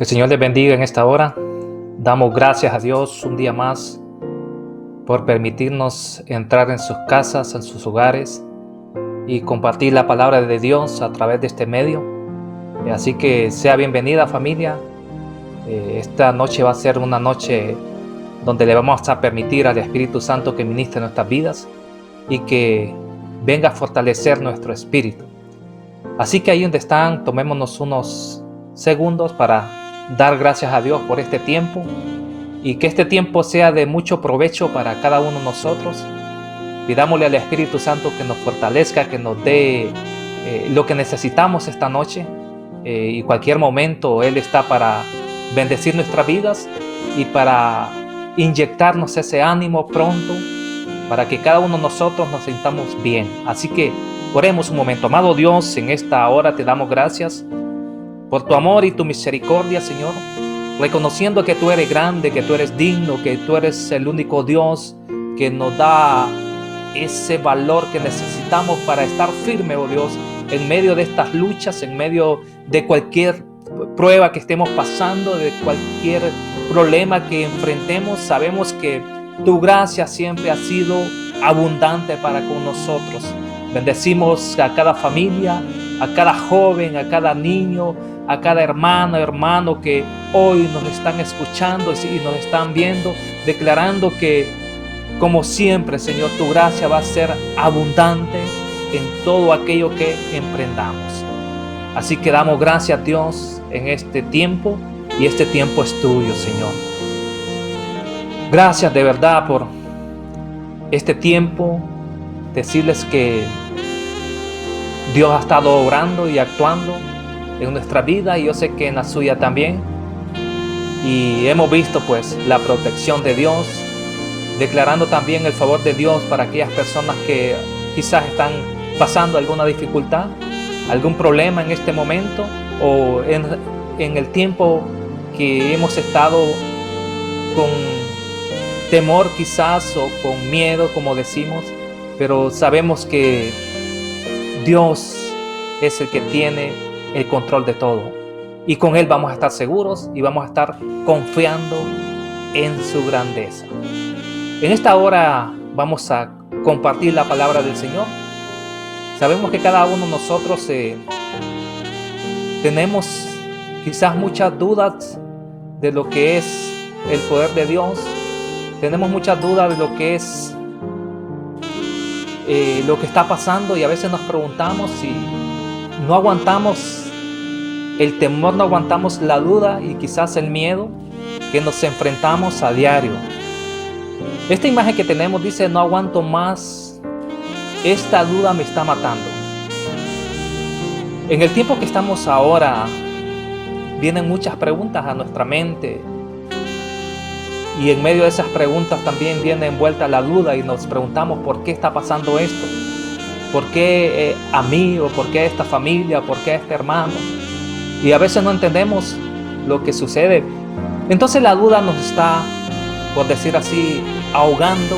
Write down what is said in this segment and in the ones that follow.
el Señor les bendiga en esta hora. Damos gracias a Dios un día más por permitirnos entrar en sus casas, en sus hogares y compartir la palabra de Dios a través de este medio. Así que sea bienvenida, familia. Esta noche va a ser una noche donde le vamos a permitir al Espíritu Santo que ministre nuestras vidas y que venga a fortalecer nuestro espíritu. Así que ahí donde están, tomémonos unos segundos para dar gracias a Dios por este tiempo y que este tiempo sea de mucho provecho para cada uno de nosotros. Pidámosle al Espíritu Santo que nos fortalezca, que nos dé lo que necesitamos esta noche, y cualquier momento Él está para bendecir nuestras vidas y para inyectarnos ese ánimo pronto para que cada uno de nosotros nos sintamos bien. Así que oremos un momento. Amado Dios, en esta hora te damos gracias por tu amor y tu misericordia, Señor, reconociendo que tú eres grande, que tú eres digno, que tú eres el único Dios que nos da ese valor que necesitamos para estar firme, oh Dios, en medio de estas luchas, en medio de cualquier prueba que estemos pasando, de cualquier problema que enfrentemos. Sabemos que tu gracia siempre ha sido abundante para con nosotros. Bendecimos a cada familia, a cada joven, a cada niño, a cada hermano que hoy nos están escuchando y nos están viendo, declarando que, como siempre, Señor, tu gracia va a ser abundante en todo aquello que emprendamos. Así que damos gracias a Dios en este tiempo, y este tiempo es tuyo, Señor. Gracias de verdad por este tiempo. Decirles que Dios ha estado obrando y actuando en nuestra vida, y yo sé que en la suya también. Y hemos visto pues la protección de Dios, declarando también el favor de Dios para aquellas personas que quizás están pasando alguna dificultad, algún problema en este momento, o en el tiempo que hemos estado con temor quizás, o con miedo, como decimos. Pero sabemos que Dios es el que tiene el control de todo, y con Él vamos a estar seguros y vamos a estar confiando en su grandeza. En esta hora vamos a compartir la palabra del Señor. Sabemos que cada uno de nosotros tenemos quizás muchas dudas de lo que es el poder de Dios. Tenemos muchas dudas de lo que es lo que está pasando, y a veces nos preguntamos si no aguantamos el temor, no aguantamos la duda y quizás el miedo que nos enfrentamos a diario. Esta imagen que tenemos dice: no aguanto más, esta duda me está matando. En el tiempo que estamos ahora, vienen muchas preguntas a nuestra mente, y en medio de esas preguntas también viene envuelta la duda, y nos preguntamos: ¿por qué está pasando esto? ¿Por qué a mí? ¿O por qué a esta familia? ¿O por qué a este hermano? Y a veces no entendemos lo que sucede. Entonces la duda nos está, por decir así, ahogando,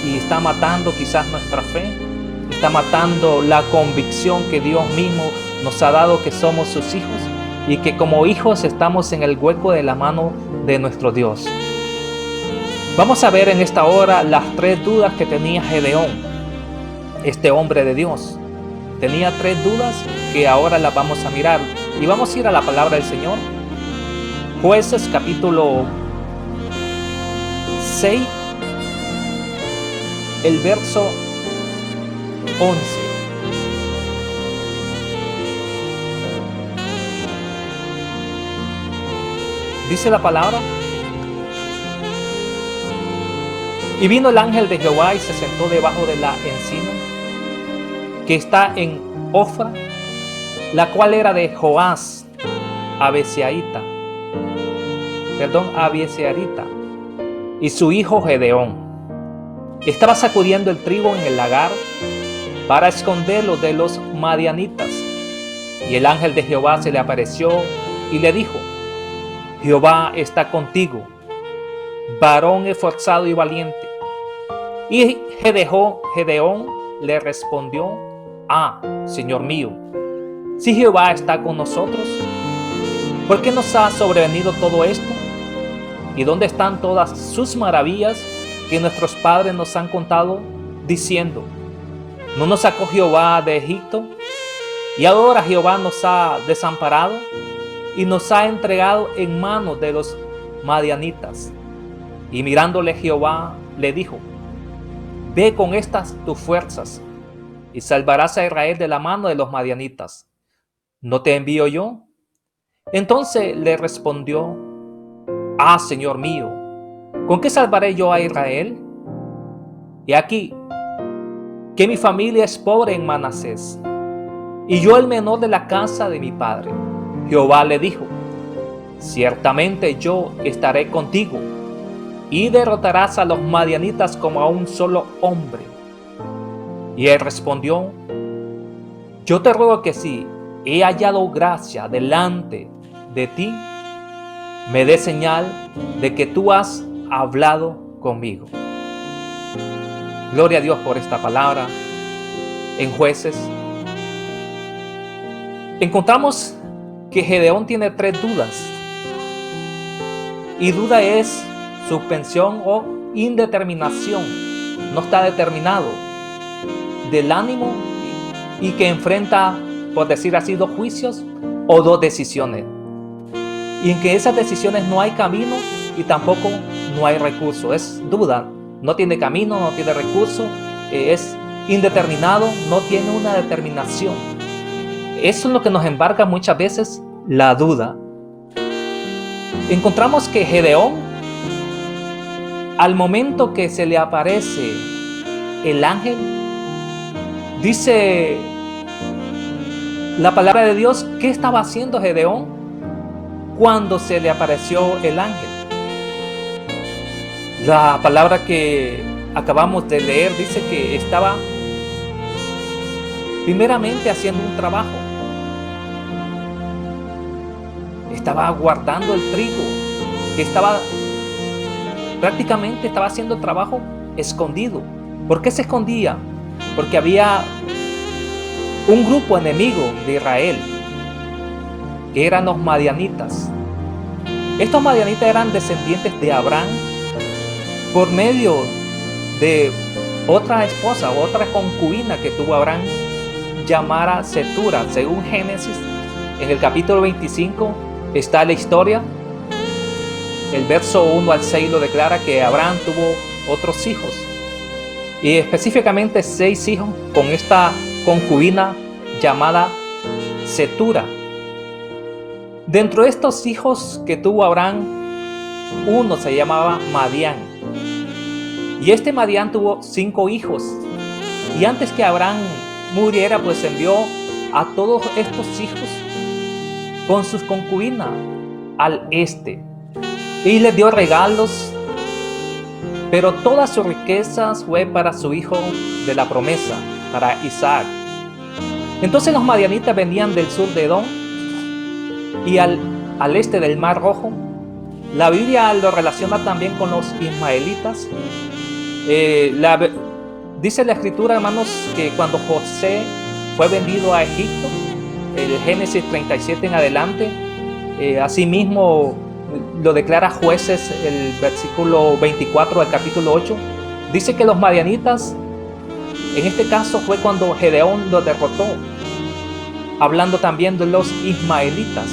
y está matando quizás nuestra fe. Está matando la convicción que Dios mismo nos ha dado que somos sus hijos, y que como hijos estamos en el hueco de la mano de nuestro Dios. Vamos a ver en esta hora las 3 dudas que tenía Gedeón, este hombre de Dios. Tenía 3 dudas que ahora las vamos a mirar, y vamos a ir a la palabra del Señor. Jueces capítulo 6, el verso 11. Dice la palabra: y vino el ángel de Jehová y se sentó debajo de la encina que está en Ofra, la cual era de Joás Abiezerita, y su hijo Gedeón. Estaba sacudiendo el trigo en el lagar para esconderlo de los madianitas. Y el ángel de Jehová se le apareció y le dijo: Jehová está contigo, varón esforzado y valiente. Y Gedeón le respondió: Señor mío, si Jehová está con nosotros, ¿Por qué nos ha sobrevenido todo esto? ¿Y dónde están todas sus maravillas que nuestros padres nos han contado diciendo: ¿no nos sacó Jehová de Egipto? Y ahora Jehová nos ha desamparado y nos ha entregado en manos de los madianitas. Y mirándole Jehová le dijo: ve con estas tus fuerzas y salvarás a Israel de la mano de los madianitas. ¿No te envío yo? Entonces le respondió: ah, Señor mío, ¿con qué salvaré yo a Israel? Y aquí, que mi familia es pobre en Manasés, y yo el menor de la casa de mi padre. Jehová le dijo: ciertamente yo estaré contigo, y derrotarás a los madianitas como a un solo hombre. Y él respondió: yo te ruego que si he hallado gracia delante de ti, me dé señal de que tú has hablado conmigo. Gloria a Dios por esta palabra. En Jueces encontramos que Gedeón tiene 3 dudas. Y duda es suspensión o indeterminación. No está determinado. Del ánimo y que enfrenta, por decir así, 2 juicios o 2 decisiones. Y en que esas decisiones no hay camino y tampoco no hay recurso. Es duda. No tiene camino, no tiene recurso. Es indeterminado, no tiene una determinación. Eso es lo que nos embarga muchas veces, la duda. Encontramos que Gedeón, al momento que se le aparece el ángel, dice la palabra de Dios, ¿qué estaba haciendo Gedeón cuando se le apareció el ángel? La palabra que acabamos de leer dice que estaba primeramente haciendo un trabajo. Estaba guardando el trigo, que prácticamente estaba haciendo trabajo escondido. ¿Por qué se escondía? Porque había un grupo enemigo de Israel, que eran los madianitas. Estos madianitas eran descendientes de Abraham por medio de otra esposa, otra concubina que tuvo Abraham, llamada Setura. Según Génesis, en el capítulo 25 está la historia. El verso 1 al 6 lo declara, que Abraham tuvo otros hijos, y específicamente 6 hijos con esta concubina llamada Setura. Dentro de estos hijos que tuvo Abraham, uno se llamaba Madián, y este Madián tuvo 5 hijos. Y antes que Abraham muriera, pues envió a todos estos hijos con sus concubinas al este, y les dio regalos, pero todas sus riquezas fue para su hijo de la promesa, para Isaac. Entonces los madianitas venían del sur de Edom y al este del Mar Rojo. La Biblia lo relaciona también con los ismaelitas. Dice la escritura, hermanos, que cuando José fue vendido a Egipto, el Génesis 37 en adelante, asimismo lo declara Jueces, el versículo 24 del capítulo 8, dice que los madianitas, en este caso fue cuando Gedeón los derrotó, hablando también de los ismaelitas.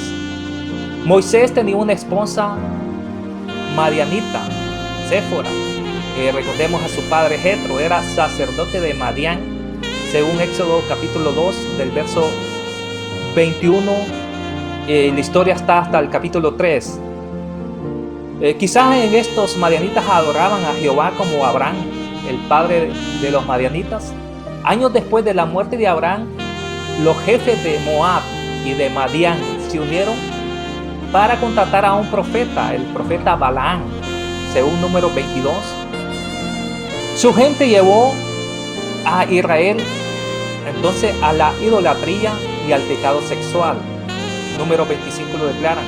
Moisés tenía una esposa madianita, Séfora. Recordemos a su padre Jetro, era sacerdote de Madián, según Éxodo capítulo 2 del verso 21. La historia está hasta el capítulo 3. Quizás en estos madianitas adoraban a Jehová como Abraham, el padre de los madianitas. Años después de la muerte de Abraham, los jefes de Moab y de Madián se unieron para contratar a un profeta, el profeta Balaam, según número 22. Su gente llevó a Israel entonces a la idolatría y al pecado sexual. Número 25 lo declaran.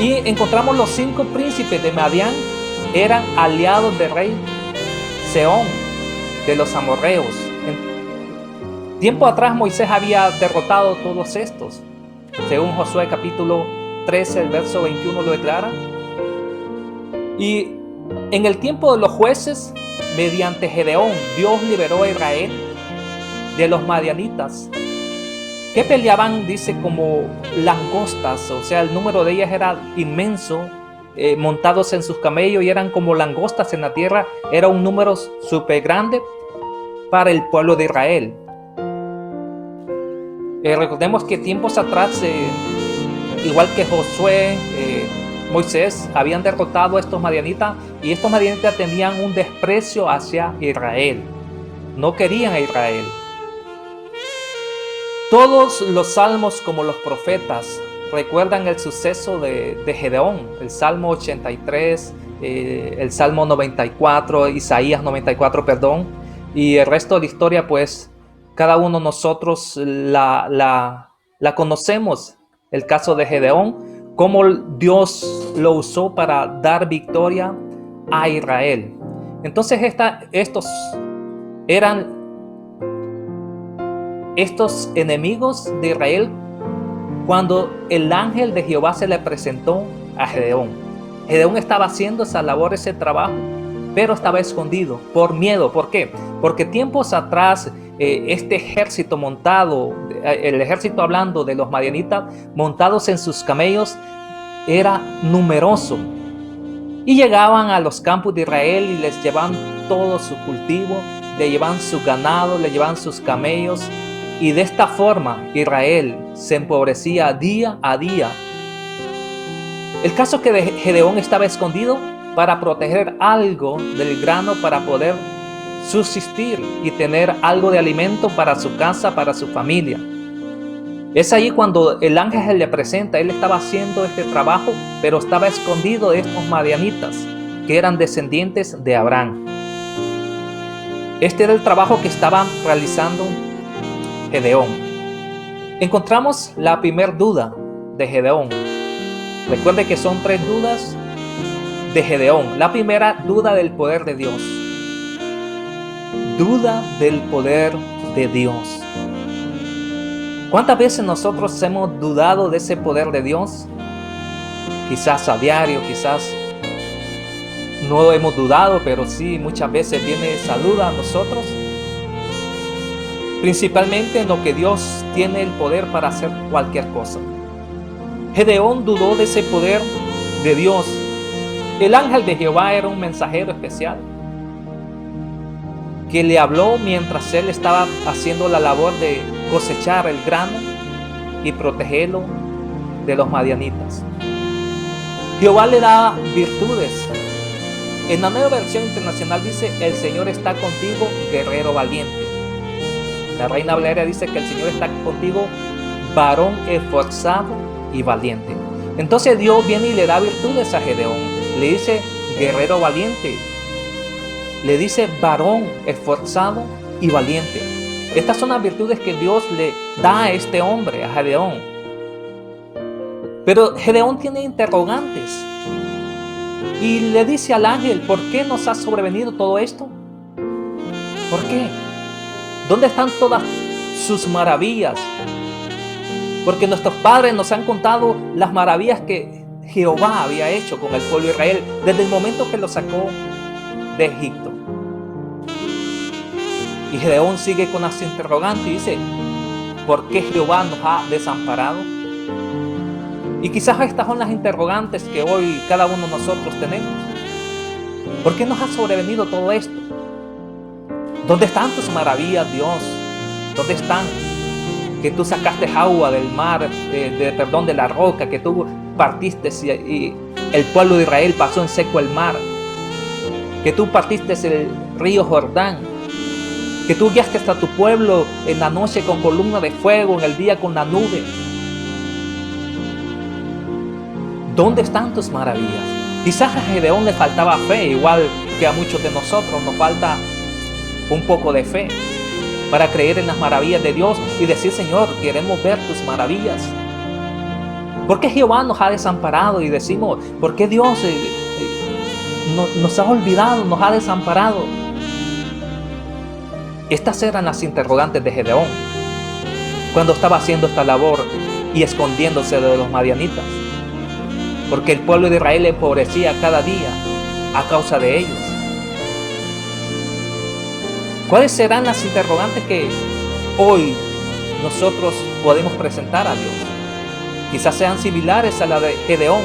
Y encontramos los 5 príncipes de Madián eran aliados del rey Sehón de los amorreos. Tiempo atrás Moisés había derrotado todos estos. según Josué capítulo 13, el verso 21 lo declara. Y en el tiempo de los jueces, mediante Gedeón, Dios liberó a Israel de los madianitas, que peleaban, dice, como langostas. O sea, el número de ellas era inmenso, montados en sus camellos, y eran como langostas en la tierra. Era un número súper grande para el pueblo de Israel. Recordemos que tiempos atrás, igual que Josué, Moisés, habían derrotado a estos madianitas, y estos madianitas tenían un desprecio hacia Israel. No querían a Israel. Todos los salmos, como los profetas, recuerdan el suceso de Gedeón. El Salmo 83, el Salmo 94, Isaías 94, perdón, y el resto de la historia, pues cada uno de nosotros la conocemos. El caso de Gedeón, cómo Dios lo usó para dar victoria a Israel. Entonces estos eran estos enemigos de Israel cuando el ángel de Jehová se le presentó a Gedeón. Gedeón estaba haciendo esa labor, ese trabajo, pero estaba escondido por miedo. ¿Por qué? Porque tiempos atrás este ejército montado, el ejército hablando de los madianitas, montados en sus camellos, era numeroso. Y llegaban a los campos de Israel y les llevaban todo su cultivo, le llevaban su ganado, le llevaban sus camellos. Y de esta forma Israel se empobrecía día a día. El caso que Gedeón estaba escondido para proteger algo del grano, para poder subsistir y tener algo de alimento para su casa, para su familia. Es ahí cuando el ángel le presenta. Él estaba haciendo este trabajo, pero estaba escondido de estos madianitas, que eran descendientes de Abraham. Este era el trabajo que estaba realizando Gedeón. Encontramos la primera duda de Gedeón. Recuerde que son 3 dudas de Gedeón. La primera, duda del poder de Dios. Duda del poder de Dios. ¿Cuántas veces nosotros hemos dudado de ese poder de Dios? Quizás a diario, quizás no hemos dudado, pero sí, muchas veces viene esa duda a nosotros. Principalmente en lo que Dios tiene el poder para hacer cualquier cosa. Gedeón dudó de ese poder de Dios. El ángel de Jehová era un mensajero especial que le habló mientras él estaba haciendo la labor de cosechar el grano y protegerlo de los madianitas. Jehová le da virtudes. En la Nueva Versión Internacional dice: el Señor está contigo, guerrero valiente. La Reina Valera dice que el Señor está contigo, varón esforzado y valiente. Entonces Dios viene y le da virtudes a Gedeón. Le dice guerrero valiente. Le dice varón esforzado y valiente. Estas son las virtudes que Dios le da a este hombre, a Gedeón. Pero Gedeón tiene interrogantes. Y le dice al ángel: ¿por qué nos ha sobrevenido todo esto? ¿Por qué? ¿Dónde están todas sus maravillas? Porque nuestros padres nos han contado las maravillas que Jehová había hecho con el pueblo de Israel desde el momento que lo sacó de Egipto. Y Gedeón sigue con las interrogantes y dice: ¿por qué Jehová nos ha desamparado? Y quizás estas son las interrogantes que hoy cada uno de nosotros tenemos. ¿Por qué nos ha sobrevenido todo esto? ¿Dónde están tus maravillas, Dios? ¿Dónde están? Que tú sacaste agua del mar, de la roca, que tú partiste y el pueblo de Israel pasó en seco el mar, que tú partiste el río Jordán, que tú guiaste hasta tu pueblo en la noche con columna de fuego, en el día con la nube. ¿Dónde están tus maravillas? Quizás a Gedeón le faltaba fe, igual que a muchos de nosotros nos falta un poco de fe para creer en las maravillas de Dios y decir: Señor, queremos ver tus maravillas. ¿Por qué Jehová nos ha desamparado? Y decimos: ¿por qué Dios nos ha olvidado, nos ha desamparado? Estas eran las interrogantes de Gedeón cuando estaba haciendo esta labor y escondiéndose de los madianitas, porque el pueblo de Israel empobrecía cada día a causa de ellos. ¿Cuáles serán las interrogantes que hoy nosotros podemos presentar a Dios? Quizás sean similares a la de Gedeón.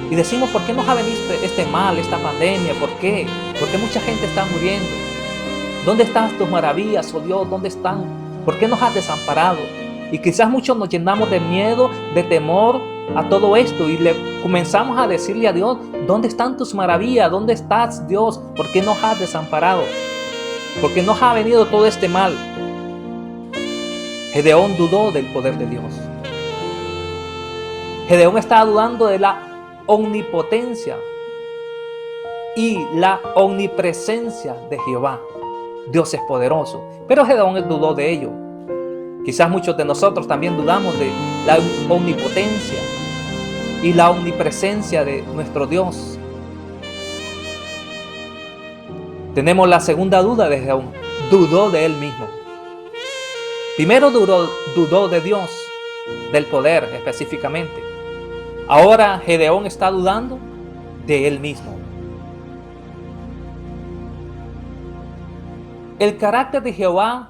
Y decimos, ¿por qué nos ha venido este mal, esta pandemia? ¿Por qué? ¿Por qué mucha gente está muriendo? ¿Dónde están tus maravillas, oh Dios? ¿Dónde están? ¿Por qué nos has desamparado? Y quizás muchos nos llenamos de miedo, de temor a todo esto y le comenzamos a decirle a Dios, ¿dónde están tus maravillas? ¿Dónde estás, Dios? ¿Por qué nos has desamparado? ¿Por qué nos ha venido todo este mal? Gedeón dudó del poder de Dios. Gedeón estaba dudando de la omnipotencia y la omnipresencia de Jehová. Dios es poderoso, pero Gedeón dudó de ello. Quizás muchos de nosotros también dudamos de la omnipotencia y la omnipresencia de nuestro Dios. Tenemos la segunda duda de Gedeón. Dudó de él mismo. Primero dudó de Dios, del poder específicamente. Ahora Gedeón está dudando de él mismo. El carácter de Jehová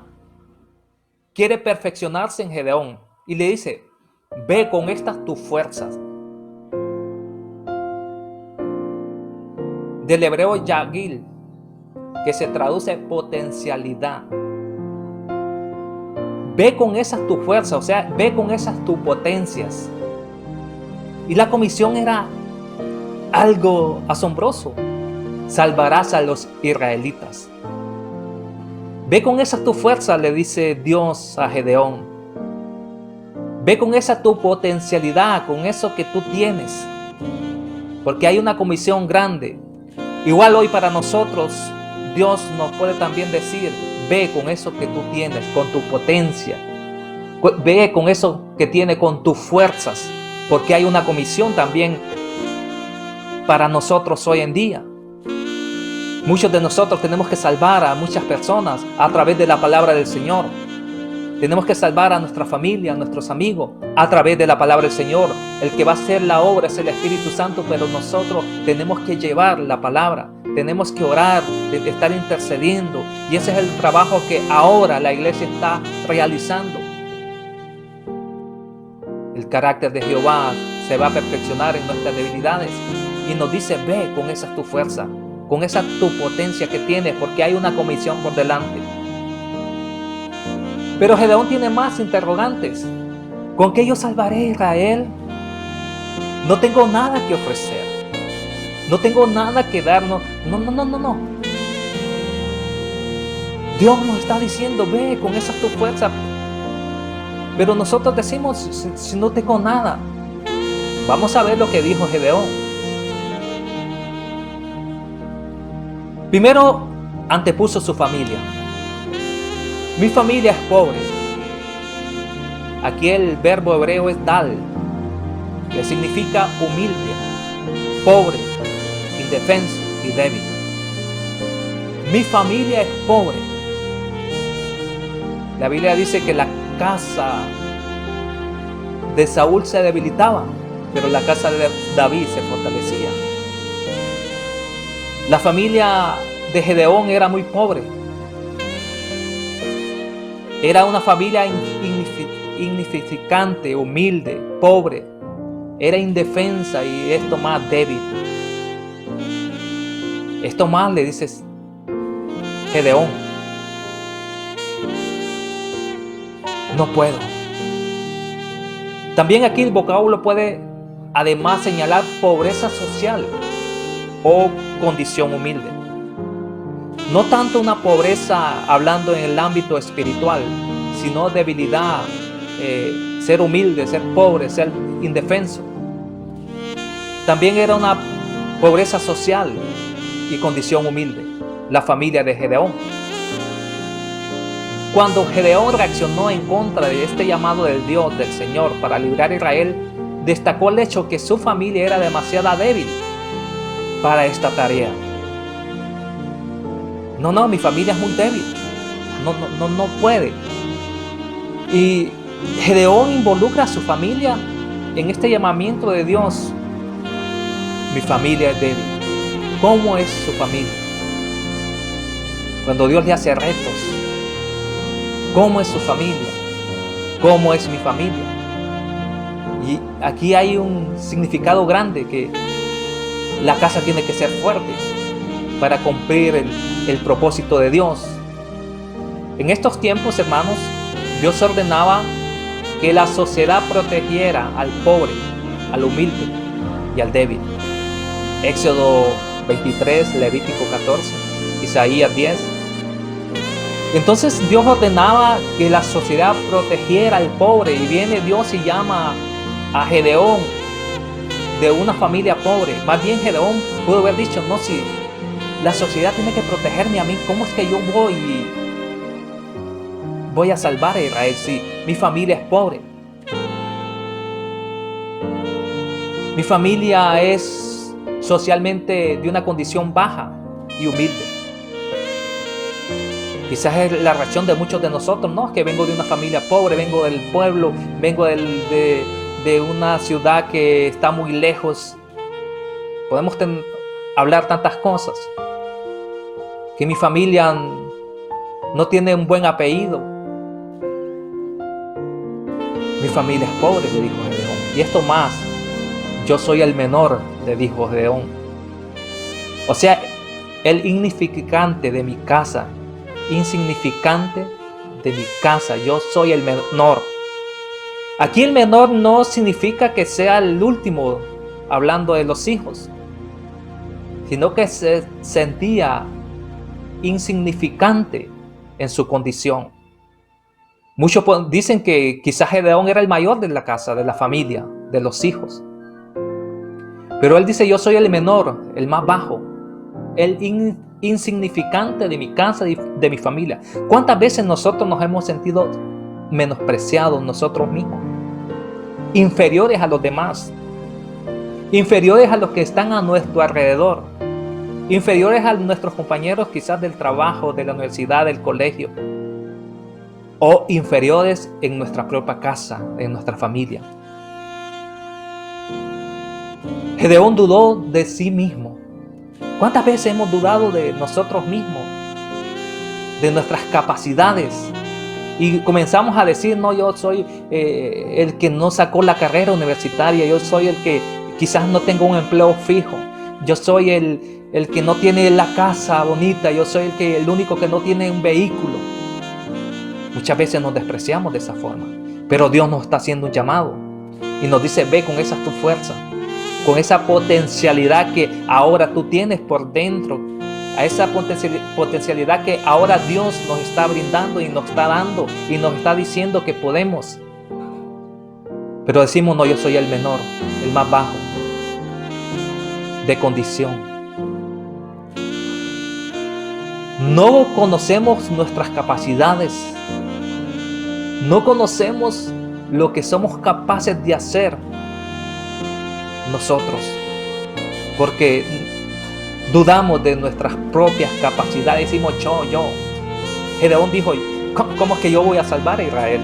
quiere perfeccionarse en Gedeón y le dice, ve con estas tus fuerzas. Del hebreo yagil, que se traduce potencialidad. Ve con esas tus fuerzas, o sea, ve con esas tus potencias. Y la comisión era algo asombroso. Salvarás a los israelitas. Ve con esa tu fuerza, le dice Dios a Gedeón. Ve con esa tu potencialidad, con eso que tú tienes. Porque hay una comisión grande. Igual hoy para nosotros, Dios nos puede también decir, ve con eso que tú tienes, con tu potencia. Ve con eso que tienes, con tus fuerzas. Porque hay una comisión también para nosotros hoy en día. Muchos de nosotros tenemos que salvar a muchas personas a través de la palabra del Señor. Tenemos que salvar a nuestra familia, a nuestros amigos, a través de la palabra del Señor. El que va a hacer la obra es el Espíritu Santo, pero nosotros tenemos que llevar la palabra. Tenemos que orar, estar intercediendo. Y ese es el trabajo que ahora la iglesia está realizando. El carácter de Jehová se va a perfeccionar en nuestras debilidades. Y nos dice, ve con esa tu fuerza, con esa tu potencia que tienes, porque hay una comisión por delante. Pero Gedeón tiene más interrogantes. ¿Con qué yo salvaré a Israel? No tengo nada que ofrecer. No tengo nada que dar. No. Dios nos está diciendo, ve con esa tu fuerza. Pero nosotros decimos, si no tengo nada. Vamos a ver lo que dijo Gedeón. Primero, antepuso su familia. Mi familia es pobre. Aquí el verbo hebreo es dal, que significa humilde, pobre, indefenso y débil. Mi familia es pobre. La Biblia dice que la casa de Saúl se debilitaba, pero la casa de David se fortalecía. La familia de Gedeón era muy pobre. Era una familia insignificante, humilde, pobre. Era indefensa y esto más débil. Esto más le dices Gedeón. No puedo. También aquí el vocablo puede además señalar pobreza social o condición humilde. No tanto una pobreza hablando en el ámbito espiritual, sino debilidad, ser humilde, ser pobre, ser indefenso. También era una pobreza social y condición humilde, la familia de Gedeón. Cuando Gedeón reaccionó en contra de este llamado del Dios, del Señor, para librar a Israel, destacó el hecho que su familia era demasiado débil para esta tarea. No, mi familia es muy débil. No puede. Y Gedeón involucra a su familia en este llamamiento de Dios. Mi familia es débil. ¿Cómo es su familia? Cuando Dios le hace retos, ¿cómo es su familia? ¿Cómo es mi familia? Y aquí hay un significado grande, que la casa tiene que ser fuerte para cumplir el propósito de Dios. En estos tiempos, hermanos, Dios ordenaba que la sociedad protegiera al pobre, al humilde y al débil. Éxodo 23, Levítico 14, Isaías 10. Entonces Dios ordenaba que la sociedad protegiera al pobre, y viene Dios y llama a Gedeón de una familia pobre. Más bien Gedeón pudo haber dicho, no, si la sociedad tiene que protegerme a mí, ¿cómo es que yo voy a salvar a Israel si mi familia es pobre? Mi familia es socialmente de una condición baja y humilde. Quizás es la reacción de muchos de nosotros, no, es que vengo de una familia pobre, vengo del pueblo, vengo de una ciudad que está muy lejos. Podemos hablar tantas cosas. Que mi familia no tiene un buen apellido. Mi familia es pobre, le dijo Gedeón. Y esto más, yo soy el menor, le dijo Gedeón. O sea, el insignificante de mi casa, yo soy el menor. Aquí el menor no significa que sea el último, hablando de los hijos, sino que se sentía insignificante en su condición. Muchos dicen que quizás Gedeón era el mayor de la casa, de la familia, de los hijos. Pero él dice, yo soy el menor, el más bajo, el insignificante de mi casa y de mi familia. ¿Cuántas veces nosotros nos hemos sentido menospreciados nosotros mismos? Inferiores a los demás, inferiores a los que están a nuestro alrededor, inferiores a nuestros compañeros quizás del trabajo, de la universidad, del colegio, o inferiores en nuestra propia casa, en nuestra familia. Gedeón dudó de sí mismo. ¿Cuántas veces hemos dudado de nosotros mismos, de nuestras capacidades? Y comenzamos a decir, no, yo soy el que no sacó la carrera universitaria, yo soy el que quizás no tengo un empleo fijo, yo soy el que no tiene la casa bonita, yo soy el único que no tiene un vehículo. Muchas veces nos despreciamos de esa forma, pero Dios nos está haciendo un llamado y nos dice, ve con esa tu fuerza, con esa potencialidad que ahora tú tienes por dentro, a esa potencialidad que ahora Dios nos está brindando y nos está dando y nos está diciendo que podemos. Pero decimos, no, yo soy el menor, el más bajo de condición. No conocemos nuestras capacidades, no conocemos lo que somos capaces de hacer nosotros, porque dudamos de nuestras propias capacidades. Decimos yo. Gedeón dijo, ¿cómo es que yo voy a salvar a Israel?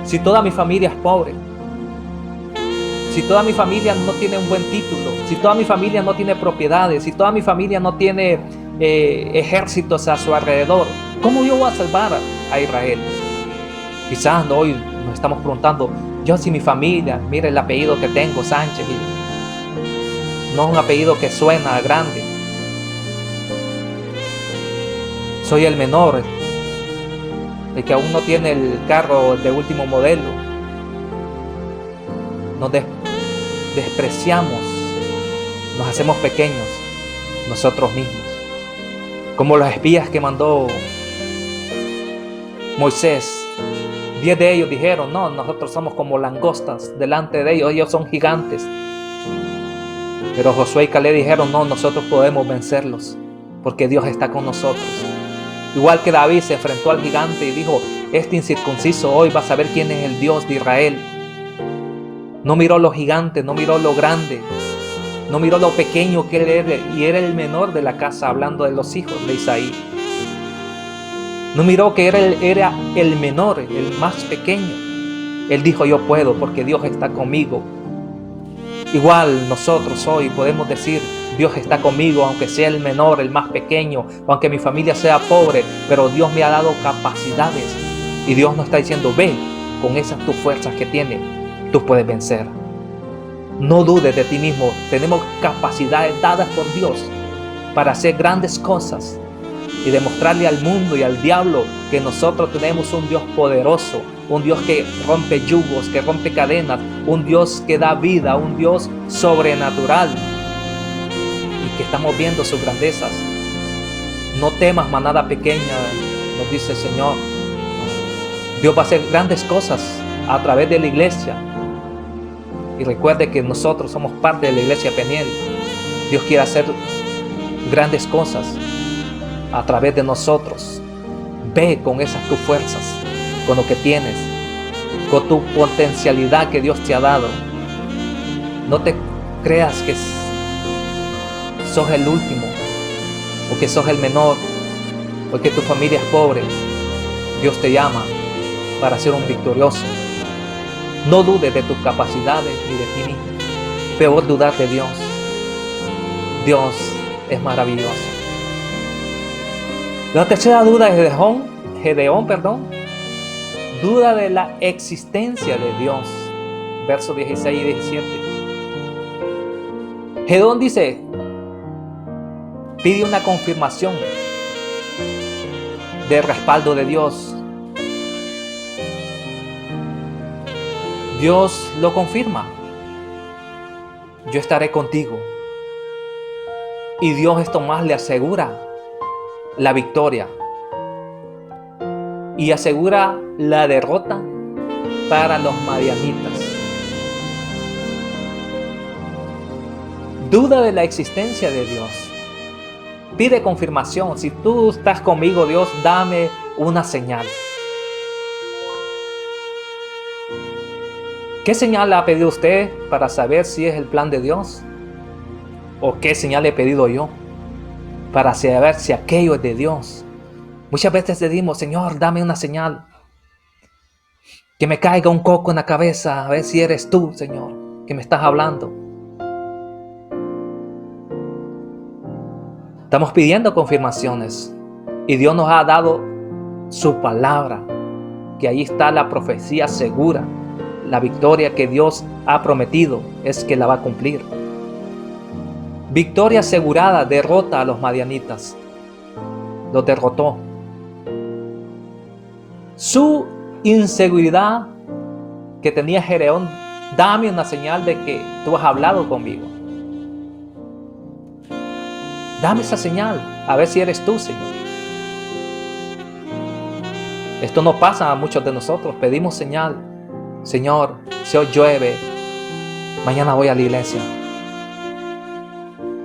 Si toda mi familia es pobre, si toda mi familia no tiene un buen título, si toda mi familia no tiene propiedades, si toda mi familia no tiene ejércitos a su alrededor, ¿cómo yo voy a salvar a Israel? Quizás hoy nos estamos preguntando, yo si mi familia, mire el apellido que tengo, Sánchez, no es un apellido que suena grande. Soy el menor, el que aún no tiene el carro de último modelo. Nos despreciamos, nos hacemos pequeños nosotros mismos. Como los espías que mandó Moisés. 10 de ellos dijeron, no, nosotros somos como langostas delante de ellos son gigantes. Pero Josué y Caleb dijeron, no, nosotros podemos vencerlos, porque Dios está con nosotros. Igual que David se enfrentó al gigante y dijo, este incircunciso hoy va a saber quién es el Dios de Israel. No miró lo gigante, no miró lo grande, no miró lo pequeño que él era, y era el menor de la casa, hablando de los hijos de Isaí. No miró que era el menor, el más pequeño. Él dijo, yo puedo porque Dios está conmigo. Igual nosotros hoy podemos decir, Dios está conmigo, aunque sea el menor, el más pequeño, aunque mi familia sea pobre, pero Dios me ha dado capacidades. Y Dios nos está diciendo, ve, con esas tus fuerzas que tienes, tú puedes vencer. No dudes de ti mismo. Tenemos capacidades dadas por Dios para hacer grandes cosas y demostrarle al mundo y al diablo que nosotros tenemos un Dios poderoso, un Dios que rompe yugos, que rompe cadenas, un Dios que da vida, un Dios sobrenatural y que estamos viendo sus grandezas. No temas, manada pequeña, nos dice el Señor. Dios va a hacer grandes cosas a través de la iglesia. Y recuerde que nosotros somos parte de la iglesia Peniel. Dios quiere hacer grandes cosas a través de nosotros. Ve con esas tus fuerzas, con lo que tienes, con tu potencialidad que Dios te ha dado. No te creas que sos el último, o que sos el menor, o que tu familia es pobre. Dios te llama para ser un victorioso. No dudes de tus capacidades ni de ti mismo. Peor dudar de Dios. Dios es maravilloso. La tercera duda es Gedeón, duda de la existencia de Dios. Versos 16 y 17. Gedeón dice, pide una confirmación del respaldo de Dios. Dios lo confirma. Yo estaré contigo. Y Dios esto más le asegura la victoria. Y asegura la derrota para los madianitas. Duda de la existencia de Dios. Pide confirmación. Si tú estás conmigo, Dios, dame una señal. ¿Qué señal le ha pedido usted para saber si es el plan de Dios? ¿O qué señal le he pedido yo para saber si aquello es de Dios? Muchas veces decimos, Señor, dame una señal. Que me caiga un coco en la cabeza, a ver si eres tú, Señor, que me estás hablando. Estamos pidiendo confirmaciones y Dios nos ha dado su palabra, que ahí está la profecía segura. La victoria que Dios ha prometido es que la va a cumplir. Victoria asegurada, derrota a los madianitas. Los derrotó. Su inseguridad que tenía Gedeón, dame una señal de que tú has hablado conmigo. Dame esa señal, a ver si eres tú, Señor. Esto no pasa a muchos de nosotros, pedimos señal. Señor, si hoy llueve, mañana voy a la iglesia.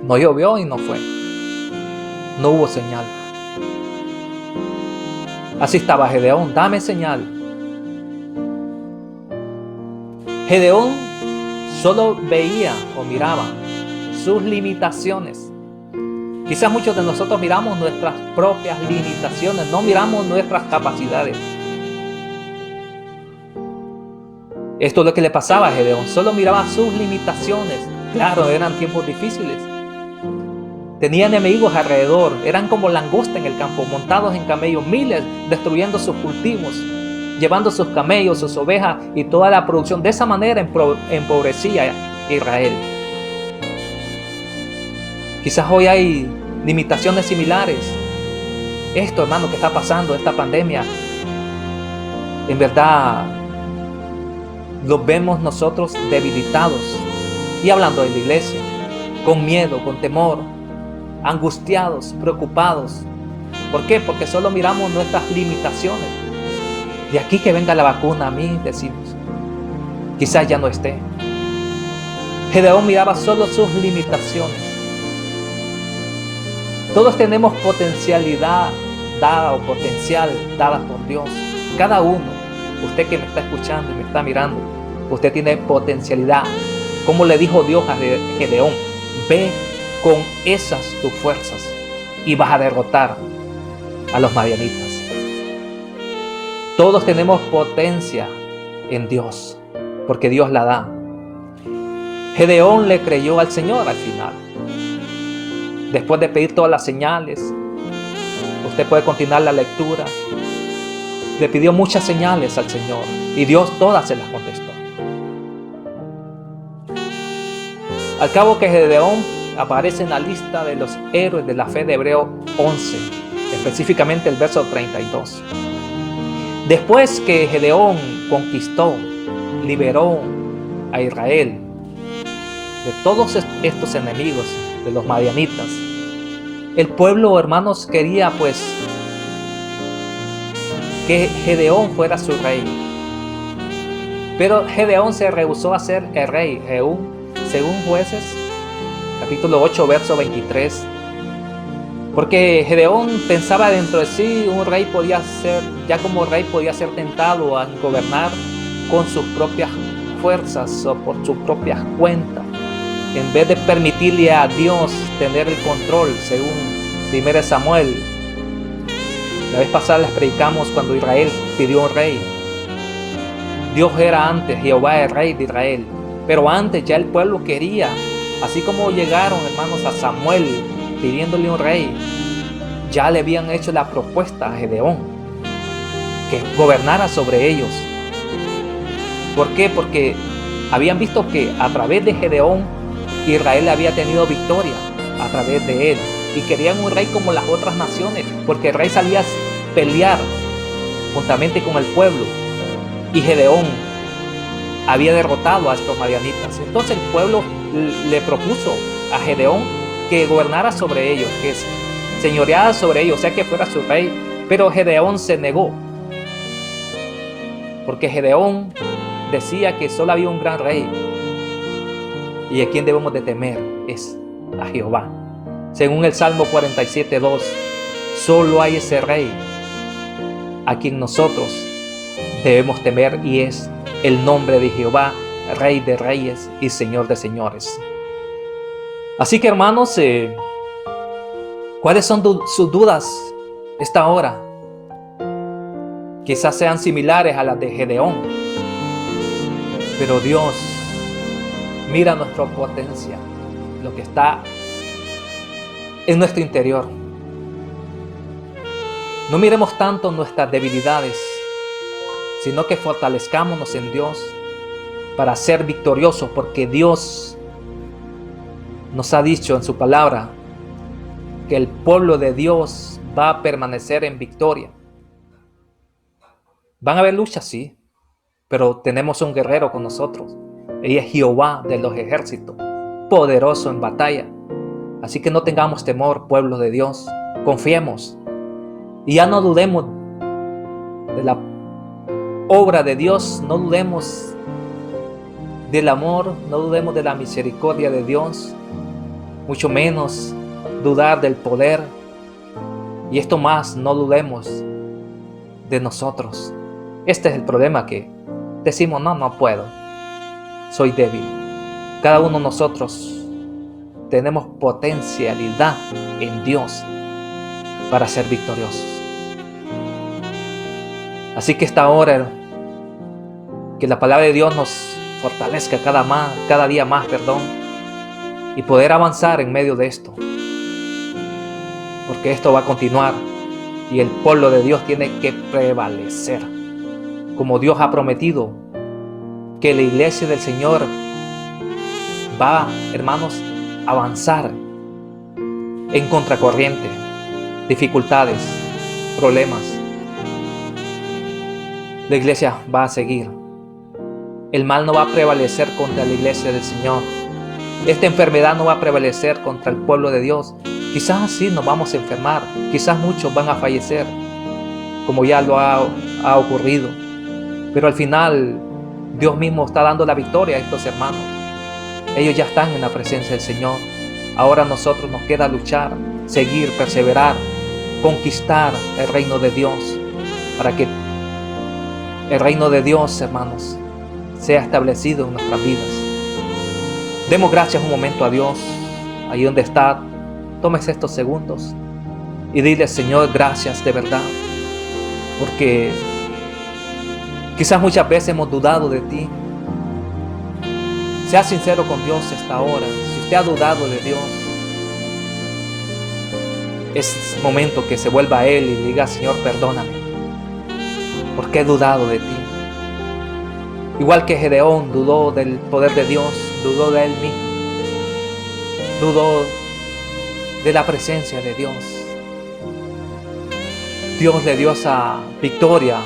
No llovió y no fue. No hubo señal. Así estaba Gedeón, dame señal. Gedeón solo veía o miraba sus limitaciones. Quizás muchos de nosotros miramos nuestras propias limitaciones, no miramos nuestras capacidades. Esto es lo que le pasaba a Gedeón, solo miraba sus limitaciones. Claro, eran tiempos difíciles. Tenía enemigos alrededor, eran como langosta en el campo, montados en camellos, miles destruyendo sus cultivos, llevando sus camellos, sus ovejas y toda la producción. De esa manera empobrecía a Israel. Quizás hoy hay limitaciones similares. Esto, hermano, que está pasando, esta pandemia, en verdad los vemos nosotros debilitados. Y hablando de la iglesia, con miedo, con temor, angustiados, preocupados. ¿Por qué? Porque solo miramos nuestras limitaciones. De aquí que venga la vacuna, a mí decimos, quizás ya no esté. Gedeón miraba solo sus limitaciones. Todos tenemos potencialidad dada o potencial dada por Dios. Cada uno, usted que me está escuchando y me está mirando, usted tiene potencialidad. Como le dijo Dios a Gedeón, ve con esas tus fuerzas y vas a derrotar a los madianitas. Todos tenemos potencia en Dios, porque Dios la da. Gedeón le creyó al Señor al final. Después de pedir todas las señales, usted puede continuar la lectura. Le pidió muchas señales al Señor y Dios todas se las contestó. Al cabo que Gedeón aparece en la lista de los héroes de la fe de Hebreo 11, específicamente el verso 32. Después que Gedeón conquistó, liberó a Israel de todos estos enemigos de los madianitas, el pueblo, hermanos, quería pues que Gedeón fuera su rey. Pero Gedeón se rehusó a ser el rey, según Jueces, capítulo 8, verso 23. Porque Gedeón pensaba dentro de sí, un rey podía ser, ya como rey podía ser tentado a gobernar con sus propias fuerzas o por sus propias cuentas, en vez de permitirle a Dios tener el control, según 1 Samuel. La vez pasada les predicamos cuando Israel pidió un rey. Dios era antes, Jehová el rey de Israel. Pero antes ya el pueblo quería, así como llegaron, hermanos, a Samuel pidiéndole un rey, ya le habían hecho la propuesta a Gedeón que gobernara sobre ellos. ¿Por qué? Porque habían visto que a través de Gedeón Israel había tenido victoria a través de él, y querían un rey como las otras naciones, porque el rey salía a pelear juntamente con el pueblo, y Gedeón había derrotado a estos madianitas. Entonces el pueblo le propuso a Gedeón que gobernara sobre ellos, que señoreara sobre ellos, o sea, que fuera su rey. Pero Gedeón se negó, porque Gedeón decía que solo había un gran rey, y a quien debemos de temer es a Jehová. Según el Salmo 47:2, solo hay ese rey a quien nosotros debemos temer, y es el nombre de Jehová, Rey de reyes y Señor de señores. Así que, hermanos, ¿cuáles son sus dudas esta hora? Quizás sean similares a las de Gedeón, pero Dios mira nuestra potencia, lo que está en nuestro interior. No miremos tanto nuestras debilidades, sino que fortalezcámonos en Dios para ser victoriosos, porque Dios nos ha dicho en su palabra que el pueblo de Dios va a permanecer en victoria. Van a haber luchas, sí, pero tenemos un guerrero con nosotros. Él es Jehová de los ejércitos, poderoso en batalla. Así que no tengamos temor, pueblo de Dios. Confiemos y ya no dudemos de la obra de Dios, no dudemos del amor, no dudemos de la misericordia de Dios, mucho menos dudar del poder. Y esto más, no dudemos de nosotros. Este es el problema, que decimos, no puedo, soy débil. Cada uno de nosotros tenemos potencialidad en Dios para ser victoriosos. Así que esta hora, que la palabra de Dios nos fortalezca cada día más, y poder avanzar en medio de esto, porque esto va a continuar y el pueblo de Dios tiene que prevalecer, como Dios ha prometido que la iglesia del Señor va, hermanos, a avanzar en contracorriente, dificultades, problemas. La iglesia va a seguir. El mal no va a prevalecer contra la iglesia del Señor. Esta enfermedad no va a prevalecer contra el pueblo de Dios. Quizás así nos vamos a enfermar. Quizás muchos van a fallecer, como ya lo ha ocurrido. Pero al final, Dios mismo está dando la victoria a estos hermanos. Ellos ya están en la presencia del Señor. Ahora a nosotros nos queda luchar, seguir, perseverar, conquistar el reino de Dios, para que el reino de Dios, hermanos, sea establecido en nuestras vidas. Demos gracias un momento a Dios, ahí donde está. Tómese estos segundos y dile: Señor, gracias de verdad, porque Quizás muchas veces hemos dudado de ti. Sea sincero con Dios esta hora. Si usted ha dudado de Dios, es momento que se vuelva a Él y le diga: Señor, perdóname, porque he dudado de ti. Igual que Gedeón dudó del poder de Dios, dudó de él mismo, dudó de la presencia de Dios. Dios le dio esa victoria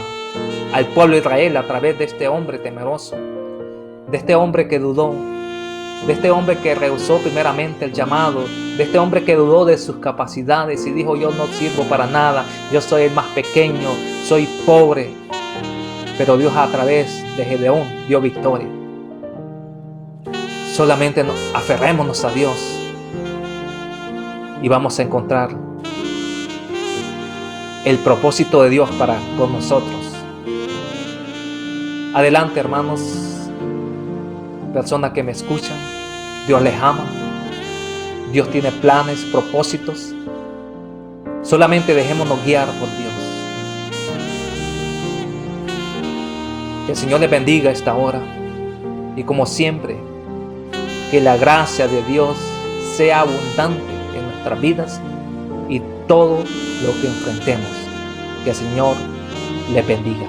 al pueblo de Israel a través de este hombre temeroso, de este hombre que dudó, de este hombre que rehusó primeramente el llamado, de este hombre que dudó de sus capacidades y dijo: yo no sirvo para nada, yo soy el más pequeño, soy pobre. Pero Dios a través de Gedeón dio victoria. Solamente aferrémonos a Dios y vamos a encontrar el propósito de Dios para con nosotros. Adelante, hermanos, personas que me escuchan. Dios les ama. Dios tiene planes, propósitos. Solamente dejémonos guiar por Dios. Que el Señor les bendiga esta hora. Y como siempre, que la gracia de Dios sea abundante en nuestras vidas y todo lo que enfrentemos. Que el Señor les bendiga.